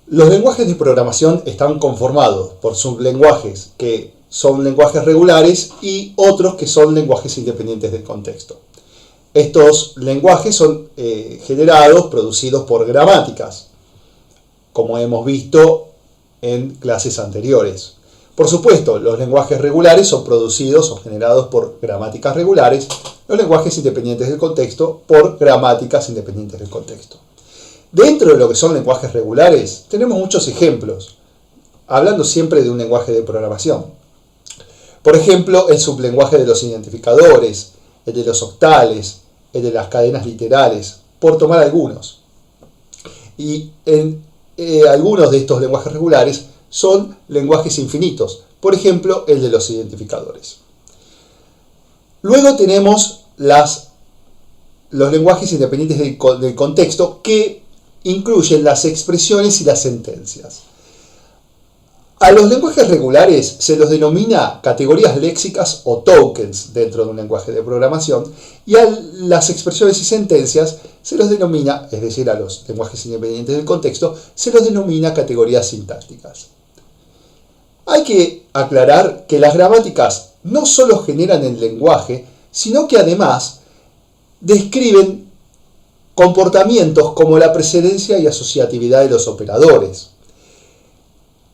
Los lenguajes de programación están conformados por sublenguajes que son lenguajes regulares y otros que son lenguajes independientes del contexto. Estos lenguajes son generados, producidos por gramáticas, como hemos visto en clases anteriores. Por supuesto, los lenguajes regulares son producidos o generados por gramáticas regulares, los lenguajes independientes del contexto por gramáticas independientes del contexto. Dentro de lo que son lenguajes regulares, tenemos muchos ejemplos, hablando siempre de un lenguaje de programación. Por ejemplo, el sublenguaje de los identificadores, el de los octales, el de las cadenas literales, por tomar algunos. Y algunos de estos lenguajes regulares son lenguajes infinitos, por ejemplo, el de los identificadores. Luego tenemos los lenguajes independientes del contexto que incluyen las expresiones y las sentencias. A los lenguajes regulares se los denomina categorías léxicas o tokens dentro de un lenguaje de programación, y a las expresiones y sentencias se los denomina, es decir, a los lenguajes independientes del contexto, se los denomina categorías sintácticas. Hay que aclarar que las gramáticas no solo generan el lenguaje, sino que además describen comportamientos como la precedencia y asociatividad de los operadores.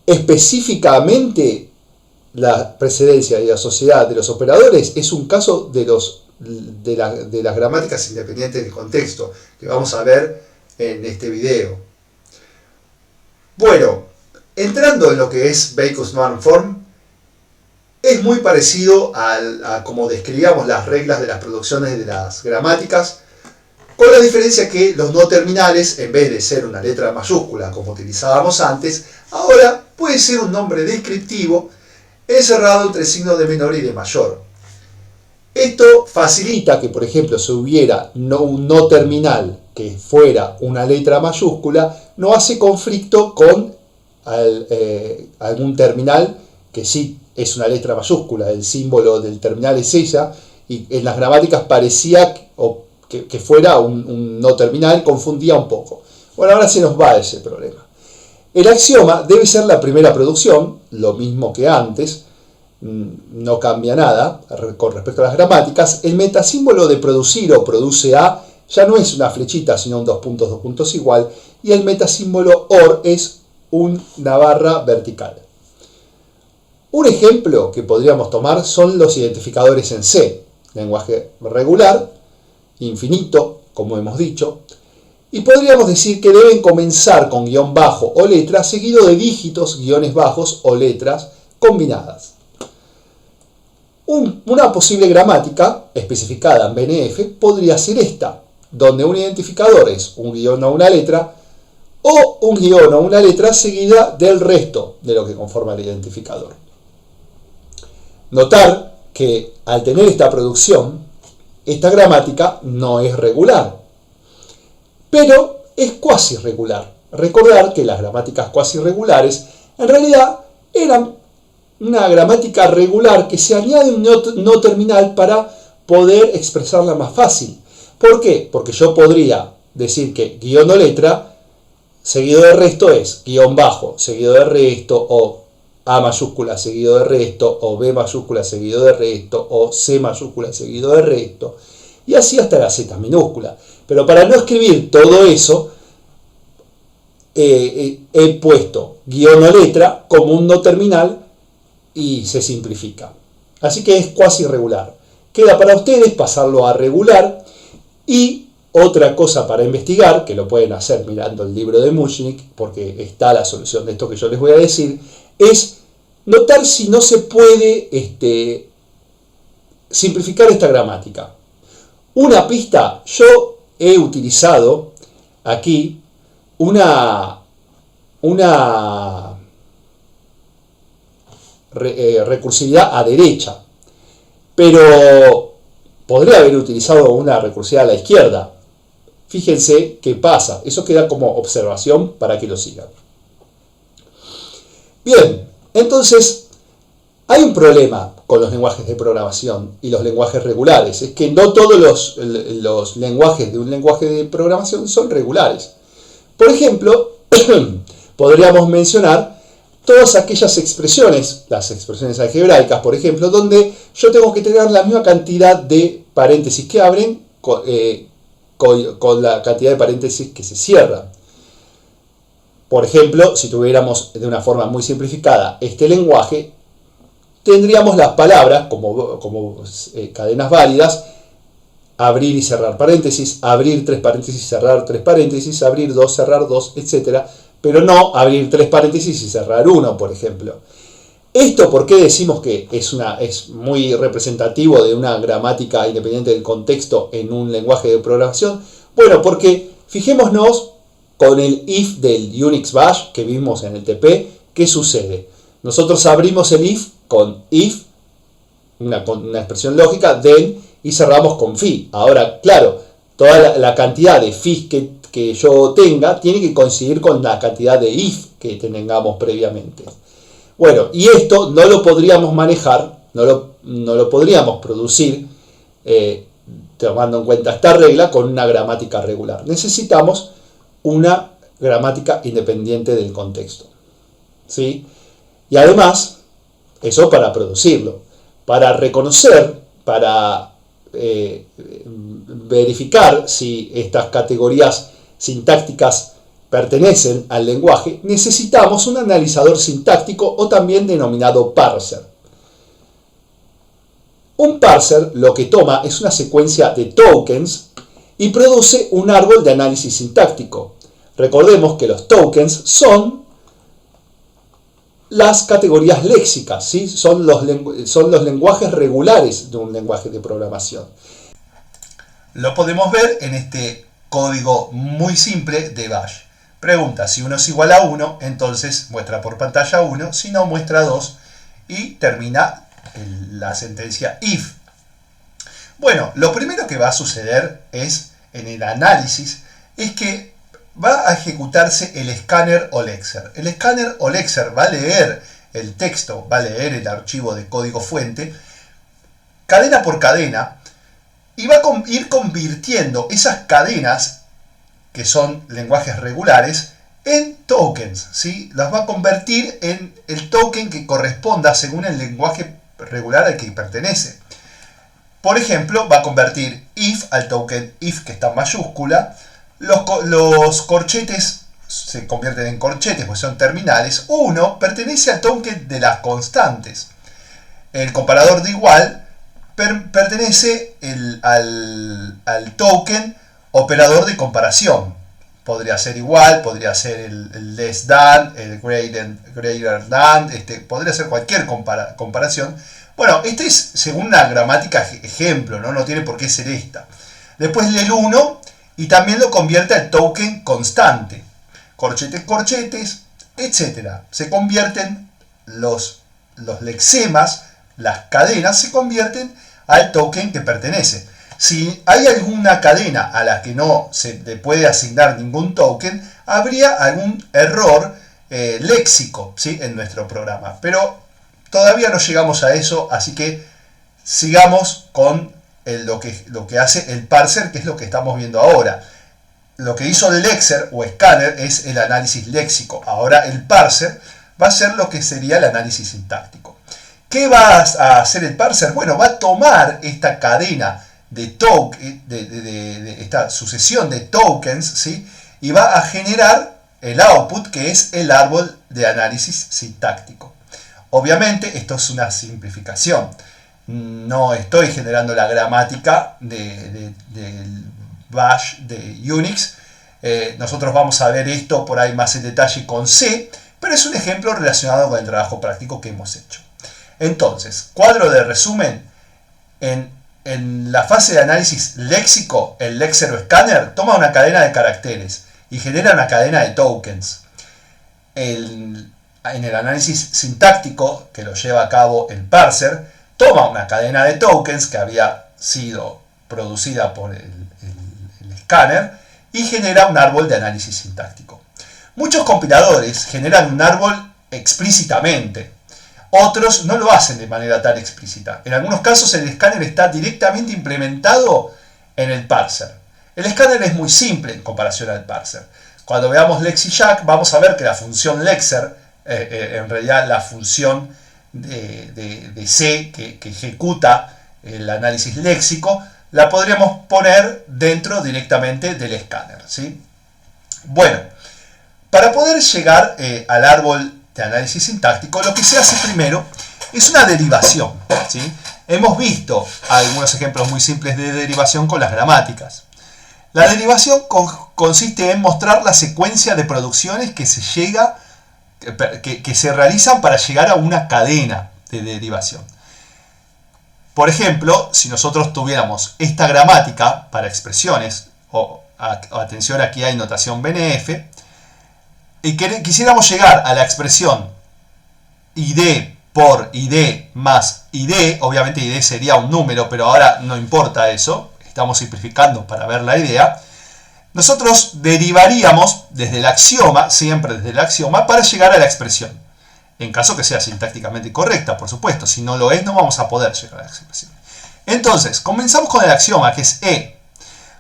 Específicamente, la precedencia y la asociatividad de los operadores es un caso de las gramáticas independientes del contexto, que vamos a ver en este video. Bueno, entrando en lo que es Backus Norm Form, es muy parecido a como describíamos las reglas de las producciones de las gramáticas, con la diferencia que los no terminales, en vez de ser una letra mayúscula como utilizábamos antes, ahora puede ser un nombre descriptivo encerrado entre signos de menor y de mayor. Esto facilita que, por ejemplo, si hubiera un no terminal que fuera una letra mayúscula, no hace conflicto con algún terminal que sí es una letra mayúscula. El símbolo del terminal es ella, y en las gramáticas parecía que fuera un no terminal, confundía un poco. Bueno, ahora se nos va ese problema. El axioma debe ser la primera producción, lo mismo que antes, no cambia nada con respecto a las gramáticas. El metasímbolo de producir o produce a ya no es una flechita, sino un dos puntos igual, y el metasímbolo OR es una barra vertical. Un ejemplo que podríamos tomar son los identificadores en C, lenguaje regular, infinito, como hemos dicho, y podríamos decir que deben comenzar con guión bajo o letra, seguido de dígitos, guiones bajos o letras combinadas. Una posible gramática especificada en BNF podría ser esta, donde un identificador es un guión o una letra, o un guión o una letra seguida del resto de lo que conforma el identificador. Notar que al tener esta producción, esta gramática no es regular, pero es cuasi regular. Recordar que las gramáticas cuasi regulares en realidad eran una gramática regular que se añade un no terminal para poder expresarla más fácil. ¿Por qué? Porque yo podría decir que guión o letra seguido de resto es guión bajo seguido de resto, o A mayúscula seguido de resto, o B mayúscula seguido de resto, o C mayúscula seguido de resto, y así hasta la Z minúscula. Pero para no escribir todo eso, he puesto guión o letra como un no terminal y se simplifica. Así que es cuasi regular. Queda para ustedes pasarlo a regular. Y otra cosa para investigar, que lo pueden hacer mirando el libro de Mushnick, porque está la solución de esto que yo les voy a decir, es notar si no se puede simplificar esta gramática. Una pista, yo he utilizado aquí una recursividad a derecha, pero podría haber utilizado una recursividad a la izquierda. Fíjense qué pasa. Eso queda como observación para que lo sigan. Bien, entonces hay un problema con los lenguajes de programación y los lenguajes regulares. Es que no todos los lenguajes de un lenguaje de programación son regulares. Por ejemplo, podríamos mencionar todas aquellas expresiones, las expresiones algebraicas, por ejemplo, donde yo tengo que tener la misma cantidad de paréntesis que abren con la cantidad de paréntesis que se cierran. Por ejemplo, si tuviéramos de una forma muy simplificada este lenguaje, tendríamos las palabras como cadenas válidas: abrir y cerrar paréntesis, abrir 3 paréntesis, cerrar 3 paréntesis, abrir 2, cerrar 2, etc. Pero no abrir 3 paréntesis y cerrar 1, por ejemplo. ¿Esto por qué decimos que es muy representativo de una gramática independiente del contexto en un lenguaje de programación? Bueno, porque fijémonos con el if del Unix Bash que vimos en el TP, ¿qué sucede? Nosotros abrimos el if con if, con una expresión lógica, then, y cerramos con fi. Ahora, claro, toda la cantidad de fis que yo tenga tiene que coincidir con la cantidad de if que tengamos previamente. Bueno, y esto no lo podríamos manejar, no lo podríamos producir tomando en cuenta esta regla con una gramática regular. Necesitamos una gramática independiente del contexto, ¿sí? Y además, eso para producirlo, para reconocer, para verificar si estas categorías sintácticas pertenecen al lenguaje, necesitamos un analizador sintáctico o también denominado parser. Un parser lo que toma es una secuencia de tokens y produce un árbol de análisis sintáctico. Recordemos que los tokens son las categorías léxicas, ¿sí? Son los lenguajes regulares de un lenguaje de programación. Lo podemos ver en este código muy simple de Bash. Pregunta: si 1 es igual a 1, entonces muestra por pantalla 1, si no muestra 2, y termina la sentencia if. Bueno, lo primero que va a suceder en el análisis es que va a ejecutarse el escáner o lexer. El escáner o lexer va a leer el texto, va a leer el archivo de código fuente, cadena por cadena, y va a ir convirtiendo esas cadenas, que son lenguajes regulares, en tokens, ¿sí? Las va a convertir en el token que corresponda según el lenguaje regular al que pertenece. Por ejemplo, va a convertir if al token if, que está en mayúscula. Los corchetes se convierten en corchetes, pues son terminales. 1 pertenece al token de las constantes. El comparador de igual pertenece al token operador de comparación. Podría ser igual, podría ser el less than, el greater than, podría ser cualquier comparación. Bueno, este es según una gramática ejemplo, ¿no? No tiene por qué ser esta. Después lee el 1 y también lo convierte al token constante. Corchetes, corchetes, etc. Se convierten los lexemas, las cadenas, se convierten al token que pertenece. Si hay alguna cadena a la que no se le puede asignar ningún token, habría algún error léxico, ¿sí? En nuestro programa. Pero todavía no llegamos a eso, así que sigamos con lo que hace el parser, que es lo que estamos viendo ahora. Lo que hizo el lexer o escáner es el análisis léxico. Ahora el parser va a hacer lo que sería el análisis sintáctico. ¿Qué va a hacer el parser? Bueno, va a tomar esta cadena de esta sucesión de tokens, ¿sí? Y va a generar el output, que es el árbol de análisis sintáctico. Obviamente esto es una simplificación. No estoy generando la gramática del Bash de Unix. Nosotros vamos a ver esto por ahí más en detalle con C, pero es un ejemplo relacionado con el trabajo práctico que hemos hecho. Entonces, cuadro de resumen. En la fase de análisis léxico, el lexer o escáner toma una cadena de caracteres y genera una cadena de tokens. En el análisis sintáctico, que lo lleva a cabo el parser, toma una cadena de tokens que había sido producida por el escáner y genera un árbol de análisis sintáctico. Muchos compiladores generan un árbol explícitamente. Otros no lo hacen de manera tan explícita. En algunos casos el escáner está directamente implementado en el parser. El escáner es muy simple en comparación al parser. Cuando veamos LexiJack vamos a ver que la función Lexer, en realidad la función de C que ejecuta el análisis léxico, la podríamos poner dentro directamente del escáner, ¿sí? Bueno, para poder llegar al árbol de análisis sintáctico, lo que se hace primero es una derivación, ¿sí? Hemos visto algunos ejemplos muy simples de derivación con las gramáticas. La derivación consiste en mostrar la secuencia de producciones que se realizan para llegar a una cadena de derivación. Por ejemplo, si nosotros tuviéramos esta gramática para expresiones, atención, aquí hay notación BNF, y quisiéramos llegar a la expresión id por id más id, obviamente id sería un número, pero ahora no importa eso, estamos simplificando para ver la idea. Nosotros derivaríamos desde el axioma, siempre desde el axioma, para llegar a la expresión. En caso que sea sintácticamente correcta, por supuesto. Si no lo es, no vamos a poder llegar a la expresión. Entonces, comenzamos con el axioma, que es E.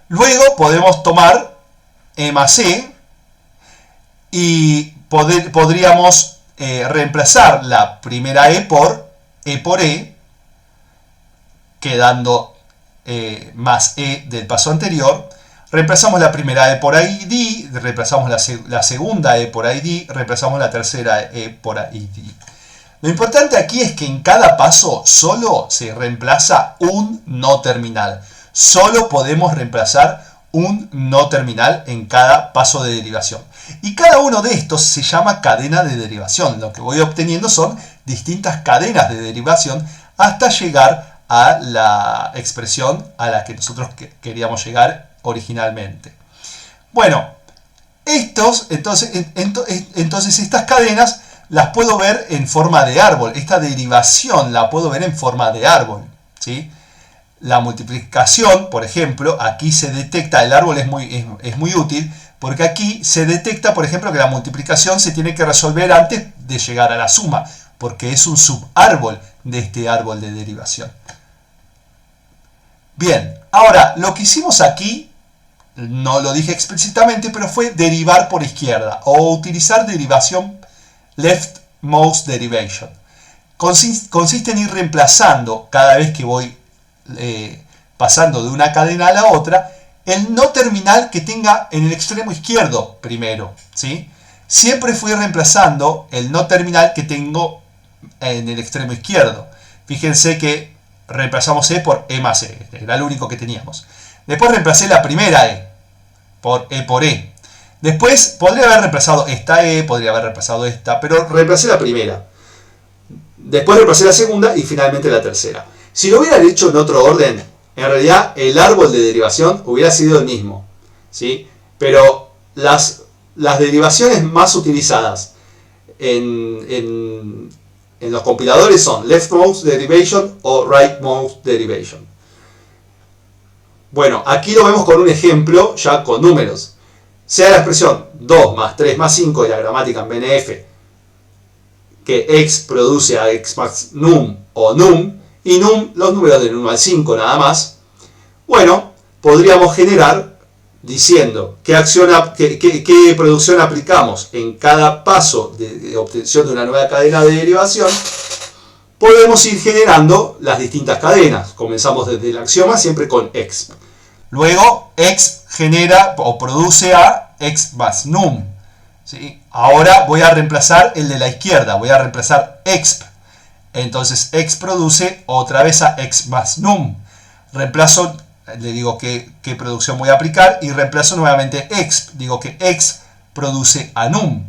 Luego podemos tomar E más E y podríamos reemplazar la primera E por E, quedando más E del paso anterior. Reemplazamos la primera E por ID, reemplazamos la segunda E por ID, reemplazamos la tercera E por ID. Lo importante aquí es que en cada paso solo se reemplaza un no terminal. Solo podemos reemplazar un no terminal en cada paso de derivación. Y cada uno de estos se llama cadena de derivación. Lo que voy obteniendo son distintas cadenas de derivación hasta llegar a la expresión a la que nosotros queríamos llegar originalmente. Bueno, entonces estas cadenas las puedo ver en forma de árbol. Esta derivación la puedo ver en forma de árbol, ¿sí? La multiplicación, por ejemplo, aquí se detecta, el árbol es muy útil, porque aquí se detecta, por ejemplo, que la multiplicación se tiene que resolver antes de llegar a la suma, porque es un subarrbol de este árbol de derivación. Bien, ahora, lo que hicimos aquí, no lo dije explícitamente, pero fue derivar por izquierda, o utilizar derivación leftmost derivation. Consiste en ir reemplazando, cada vez que voy pasando de una cadena a la otra, el no terminal que tenga en el extremo izquierdo primero, ¿sí? Siempre fui reemplazando el no terminal que tengo en el extremo izquierdo. Fíjense que reemplazamos E por E más E, era lo único que teníamos. Después reemplacé la primera E por E por E. Después podría haber reemplazado esta E, podría haber reemplazado esta, pero reemplacé la primera. Después reemplacé la segunda y finalmente la tercera. Si lo hubieran hecho en otro orden, en realidad el árbol de derivación hubiera sido el mismo, ¿sí? Pero las derivaciones más utilizadas en los compiladores son leftmost derivation o rightmost derivation. Bueno, aquí lo vemos con un ejemplo ya con números. Sea la expresión 2 más 3 más 5 de la gramática en BNF, que x produce a x más num o num, y num los números del 1 al 5 nada más. Bueno, podríamos generar diciendo qué producción aplicamos en cada paso de obtención de una nueva cadena de derivación. Podemos ir generando las distintas cadenas. Comenzamos desde el axioma siempre con exp. Luego exp genera o produce a x más num, ¿sí? Ahora voy a reemplazar el de la izquierda, voy a reemplazar exp. Entonces exp produce otra vez a x más num. Reemplazo, le digo qué producción voy a aplicar y reemplazo nuevamente exp. Digo que exp produce a num.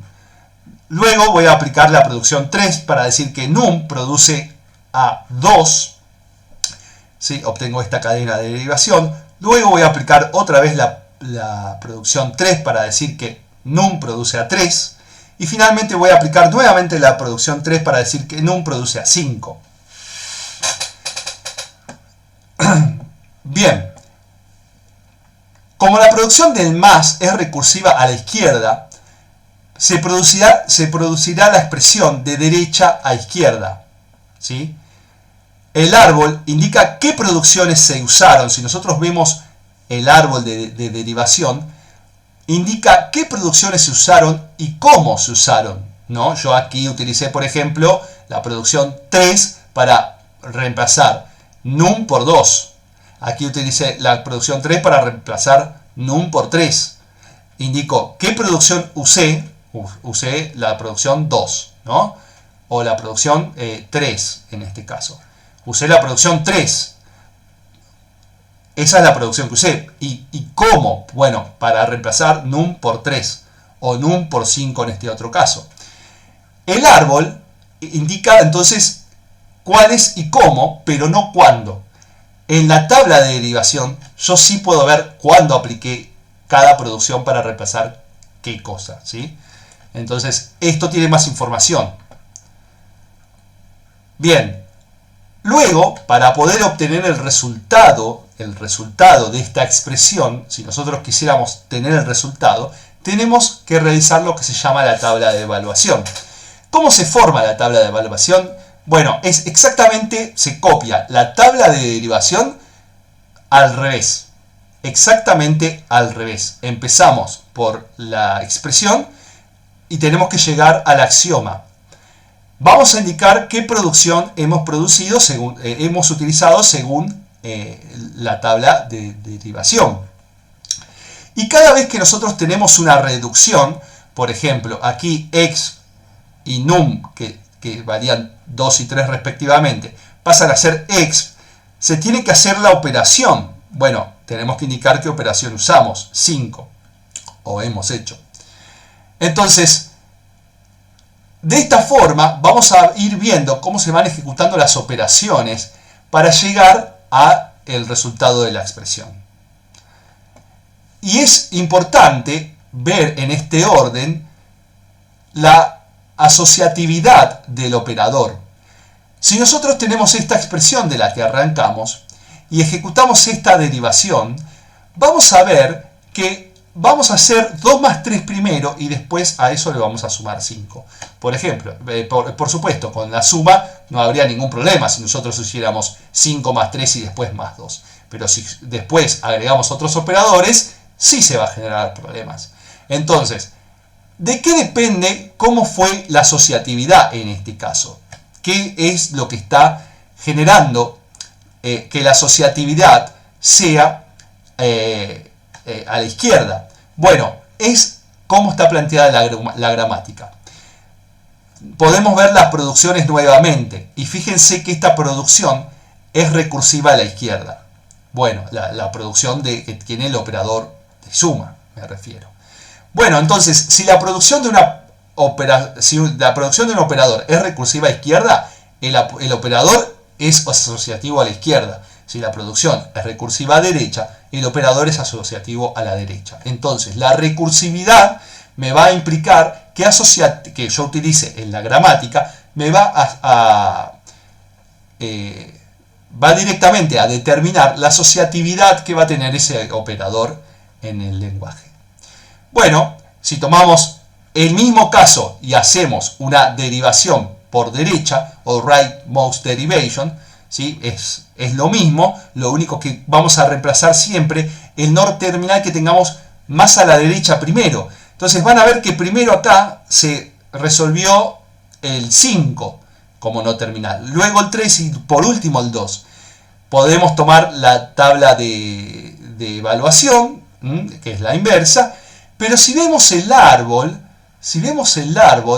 Luego voy a aplicar la producción 3 para decir que num produce a 2. ¿Sí? Obtengo esta cadena de derivación. Luego voy a aplicar otra vez la producción 3 para decir que num produce a 3. Y finalmente voy a aplicar nuevamente la producción 3 para decir que num produce a 5. Bien. Como la producción del más es recursiva a la izquierda, se producirá la expresión de derecha a izquierda, ¿sí? El árbol indica qué producciones se usaron. Si nosotros vemos el árbol de derivación, indica qué producciones se usaron y cómo se usaron, ¿no? Yo aquí utilicé, por ejemplo, la producción 3 para reemplazar num por 2. Aquí utilicé la producción 3 para reemplazar num por 3. Indico qué producción usé. Usé la producción 2, ¿no? O la producción 3 en este caso. Usé la producción 3. Esa es la producción que usé. ¿Y cómo? Bueno, para reemplazar num por 3 o num por 5 en este otro caso. El árbol indica entonces cuáles y cómo, pero no cuándo. En la tabla de derivación yo sí puedo ver cuándo apliqué cada producción para reemplazar qué cosa, ¿sí? Entonces, esto tiene más información. Bien, luego, para poder obtener el resultado de esta expresión, si nosotros quisiéramos tener el resultado, tenemos que realizar lo que se llama la tabla de evaluación. ¿Cómo se forma la tabla de evaluación? Bueno, es exactamente, se copia la tabla de derivación al revés. Exactamente al revés. Empezamos por la expresión y tenemos que llegar al axioma. Vamos a indicar qué producción hemos producido hemos utilizado según la tabla de derivación. Y cada vez que nosotros tenemos una reducción, por ejemplo, aquí x y num, que varían 2 y 3 respectivamente, pasan a ser x, se tiene que hacer la operación. Bueno, tenemos que indicar qué operación usamos, 5, o hemos hecho. Entonces, de esta forma vamos a ir viendo cómo se van ejecutando las operaciones para llegar al resultado de la expresión. Y es importante ver en este orden la asociatividad del operador. Si nosotros tenemos esta expresión de la que arrancamos y ejecutamos esta derivación, vamos a ver que vamos a hacer 2 más 3 primero y después a eso le vamos a sumar 5. Por ejemplo, por supuesto, con la suma no habría ningún problema si nosotros hiciéramos 5 más 3 y después más 2. Pero si después agregamos otros operadores, sí se va a generar problemas. Entonces, ¿de qué depende cómo fue la asociatividad en este caso? ¿Qué es lo que está generando que la asociatividad sea a la izquierda? Bueno, es cómo está planteada la gramática. Podemos ver las producciones nuevamente y fíjense que esta producción es recursiva a la izquierda. Bueno, la producción que tiene el operador de suma, me refiero. Bueno, entonces, si la producción de un operador es recursiva a izquierda, el operador es asociativo a la izquierda. Si la producción es recursiva a derecha, el operador es asociativo a la derecha. Entonces, la recursividad me va a implicar que yo utilice en la gramática, me va va directamente a determinar la asociatividad que va a tener ese operador en el lenguaje. Bueno, si tomamos el mismo caso y hacemos una derivación por derecha, o rightmost derivation, ¿sí? Es lo mismo, lo único que vamos a reemplazar siempre el no terminal que tengamos más a la derecha primero. Entonces van a ver que primero acá se resolvió el 5 como no terminal, luego el 3 y por último el 2. Podemos tomar la tabla de evaluación, que es la inversa, pero si vemos el árbol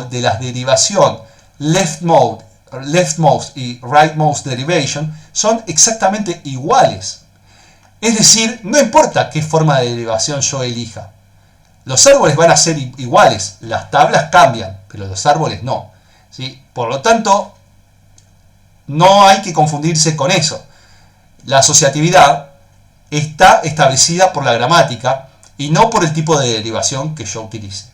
de la derivación leftmost y rightmost derivation son exactamente iguales. Es decir, no importa qué forma de derivación yo elija. Los árboles van a ser iguales, las tablas cambian, pero los árboles no, ¿sí? Por lo tanto, no hay que confundirse con eso. La asociatividad está establecida por la gramática y no por el tipo de derivación que yo utilice.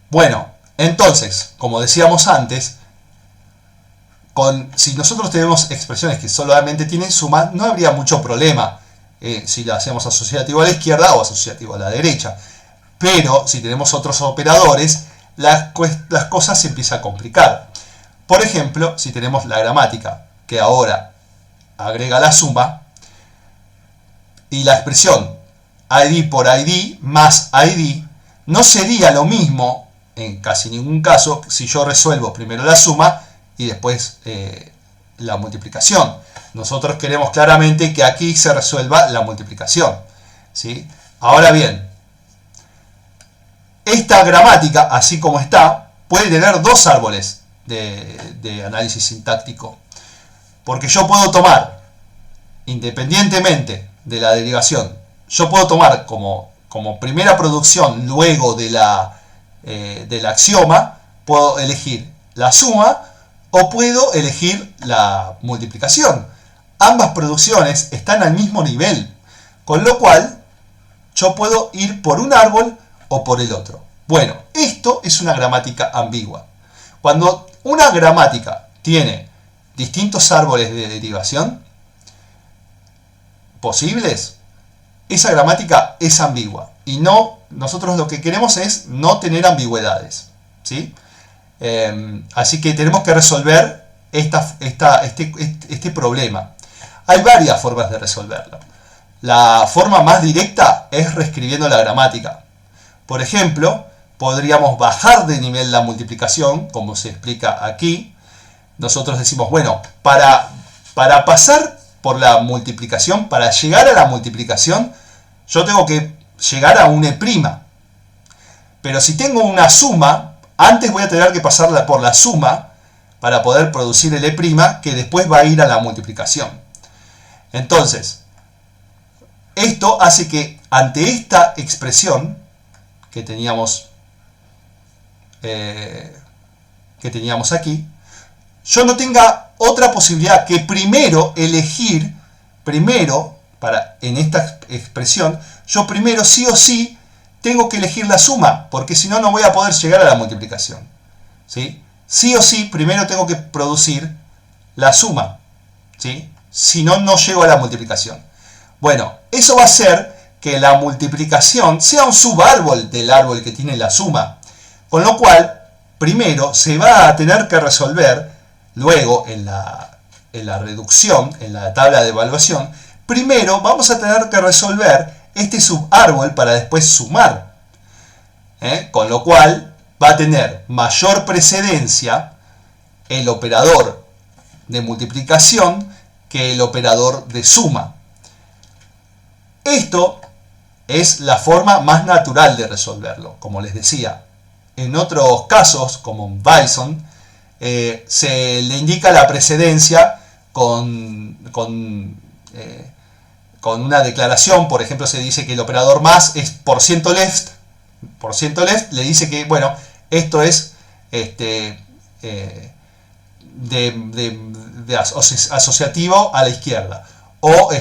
Bueno, entonces, como decíamos antes, si nosotros tenemos expresiones que solamente tienen suma, no habría mucho problema si la hacemos asociativo a la izquierda o asociativo a la derecha. Pero si tenemos otros operadores, las cosas se empiezan a complicar. Por ejemplo, si tenemos la gramática, que ahora agrega la suma, y la expresión ID por ID más ID no sería lo mismo en casi ningún caso si yo resuelvo primero la suma y después la multiplicación. Nosotros queremos claramente que aquí se resuelva la multiplicación, ¿sí? Ahora bien, esta gramática, así como está, puede tener dos árboles de análisis sintáctico. Porque yo puedo tomar, independientemente de la derivación, yo puedo tomar como primera producción luego del axioma, puedo elegir la suma o puedo elegir la multiplicación. Ambas producciones están al mismo nivel, con lo cual yo puedo ir por un árbol o por el otro. Bueno, esto es una gramática ambigua. Cuando una gramática tiene distintos árboles de derivación posibles, esa gramática es ambigua. Y nosotros lo que queremos es no tener ambigüedades, ¿sí? Así que tenemos que resolver este problema. Hay varias formas de resolverlo. La forma más directa es reescribiendo la gramática. Por ejemplo, podríamos bajar de nivel la multiplicación, como se explica aquí. Nosotros decimos, bueno, para pasar por la multiplicación, para llegar a la multiplicación, yo tengo que llegar a un E'. Pero si tengo una suma, antes voy a tener que pasarla por la suma para poder producir el E', que después va a ir a la multiplicación. Entonces, esto hace que ante esta expresión que teníamos aquí, yo no tenga otra posibilidad que primero elegir, en esta expresión, yo primero sí o sí tengo que elegir la suma, porque si no, no voy a poder llegar a la multiplicación, ¿sí? Sí o sí, primero tengo que producir la suma, ¿sí? Si no, no llego a la multiplicación. Bueno, eso va a hacer que la multiplicación sea un subárbol del árbol que tiene la suma, con lo cual, primero se va a tener que resolver, luego en la reducción, en la tabla de evaluación, primero vamos a tener que resolver este subárbol para después sumar. Con lo cual va a tener mayor precedencia el operador de multiplicación que el operador de suma. Esto es la forma más natural de resolverlo, como les decía. En otros casos, como en Bison, se le indica la precedencia con una declaración. Por ejemplo, se dice que el operador más es %left. %left le dice que, bueno, esto es asociativo a la izquierda. O